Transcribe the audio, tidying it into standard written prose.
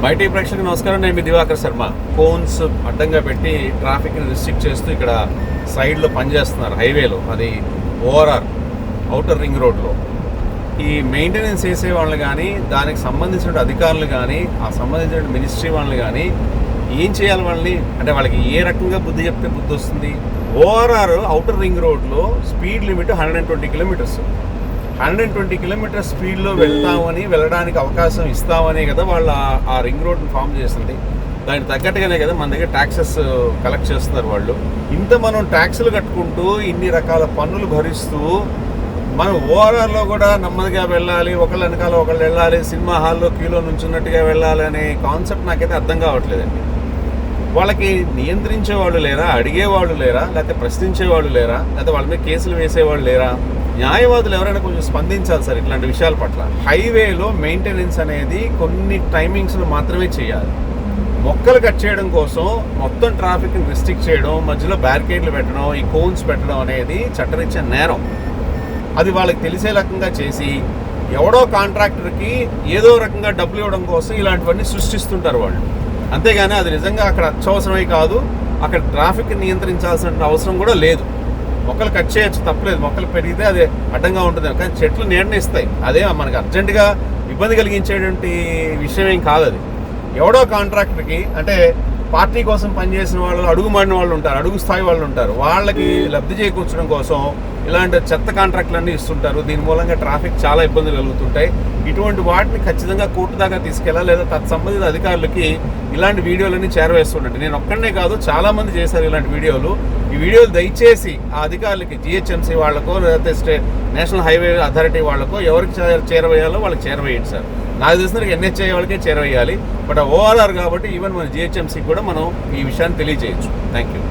బయట ప్రేక్షకులకు నమస్కారం. నేను మీ దివాకర్ శర్మ. కోన్స్ అడ్డంగా పెట్టి ట్రాఫిక్ని రిస్ట్రిక్ట్ చేస్తూ ఇక్కడ సైడ్లో పనిచేస్తున్నారు హైవేలో, అది ఓఆర్ఆర్ అవుటర్ రింగ్ రోడ్లో. ఈ మెయింటెనెన్స్ చేసే వాళ్ళు కానీ, దానికి సంబంధించిన అధికారులు కానీ, ఆ సంబంధించిన మినిస్ట్రీ వాళ్ళు కానీ ఏం చేయాలి వాళ్ళని, అంటే వాళ్ళకి ఏ రకంగా బుద్ధి చెప్తే బుద్ధి వస్తుంది? ఓఆర్ఆర్ అవుటర్ రింగ్ రోడ్లో స్పీడ్ లిమిట్ 120 కిలోమీటర్స్. 120 కిలోమీటర్స్ స్పీడ్లో వెళ్ళడానికి అవకాశం ఇస్తామనే కదా వాళ్ళు ఆ రింగ్ రోడ్ని ఫామ్ చేసింది. దానికి తగ్గట్టుగానే కదా మన దగ్గర ట్యాక్సెస్ కలెక్ట్ చేస్తున్నారు వాళ్ళు. ఇంత మనం ట్యాక్సులు కట్టుకుంటూ ఇన్ని రకాల పన్నులు భరిస్తూ మనం ఓఆర్ఆర్లో కూడా నెమ్మదిగా వెళ్ళాలి, ఒకళ్ళ వెనకాల ఒకళ్ళు వెళ్ళాలి, సినిమా హాల్లో క్యూలో నుంచున్నట్టుగా వెళ్ళాలి అనే కాన్సెప్ట్ నాకైతే అర్థం కావట్లేదండి. వాళ్ళకి నియంత్రించే వాళ్ళు లేరా, అడిగేవాళ్ళు లేరా, లేకపోతే ప్రశ్నించేవాళ్ళు లేరా, లేకపోతే వాళ్ళ మీద కేసులు వేసేవాళ్ళు లేరా? న్యాయవాదులు ఎవరైనా కొంచెం స్పందించాలి సార్ ఇట్లాంటి విషయాల పట్ల. హైవేలో మెయింటెనెన్స్ అనేది కొన్ని టైమింగ్స్లో మాత్రమే చేయాలి. మొక్కలు కట్ చేయడం కోసం మొత్తం ట్రాఫిక్ని రిస్ట్రిక్ట్ చేయడం, మధ్యలో బ్యారికేడ్లు పెట్టడం, ఈ కోన్స్ పెట్టడం అనేది చట్టరీత్యా నేరం. అది వాళ్ళకి తెలిసే రకంగా చేసి ఎవడో కాంట్రాక్టర్కి ఏదో రకంగా డబ్బులు ఇవ్వడం కోసం ఇలాంటివన్నీ సృష్టిస్తుంటారు వాళ్ళు. అంతేగాని అది నిజంగా అక్కడ అత్యవసరమే కాదు, అక్కడ ట్రాఫిక్ నియంత్రించాల్సిన అవసరం కూడా లేదు. మొక్కలు కట్ చేయొచ్చు, తప్పలేదు. మొక్కలు పెరిగితే అది అడ్డంగా ఉంటుంది, కానీ చెట్లు నీడని ఇస్తాయి. అదే మనకు అర్జెంటుగా ఇబ్బంది కలిగించేటువంటి విషయం ఏం కాదు అది. ఎవడో కాంట్రాక్టర్కి, అంటే పార్టీ కోసం పనిచేసిన వాళ్ళు, అడుగు మాడిన వాళ్ళు ఉంటారు, అడుగు స్థాయి వాళ్ళు ఉంటారు, వాళ్ళకి లబ్ధి చేకూర్చడం కోసం ఇలాంటి చెత్త కాంట్రాక్టులన్నీ ఇస్తుంటారు. దీని మూలంగా ట్రాఫిక్ చాలా ఇబ్బందులు కలుగుతుంటాయి. ఇటువంటి వాటిని ఖచ్చితంగా కోర్టు దాకా తీసుకెళ్ళాలి, లేదా తత్సంబంధిత అధికారులకి ఇలాంటి వీడియోలన్నీ చేరవేస్తుంటాయి. నేను ఒక్కడనే కాదు, చాలామంది చేశారు ఇలాంటి వీడియోలు. ఈ వీడియోలు దయచేసి ఆ అధికారులకి, జిహెచ్ఎంసీ వాళ్ళకో లేకపోతే నేషనల్ హైవే అథారిటీ వాళ్ళకో ఎవరికి చేరవేయాలో వాళ్ళకి చేరవేయండి సార్. నాకు తెలిసిన ఎన్హెచ్ఐ వాళ్ళకే చేరవేయాలి. బట్ ఓఆర్ఆర్ కాబట్టి ఈవెన్ మన జిహెచ్ఎంసీకి కూడా మనం ఈ విషయాన్ని తెలియజేయచ్చు. Thank you.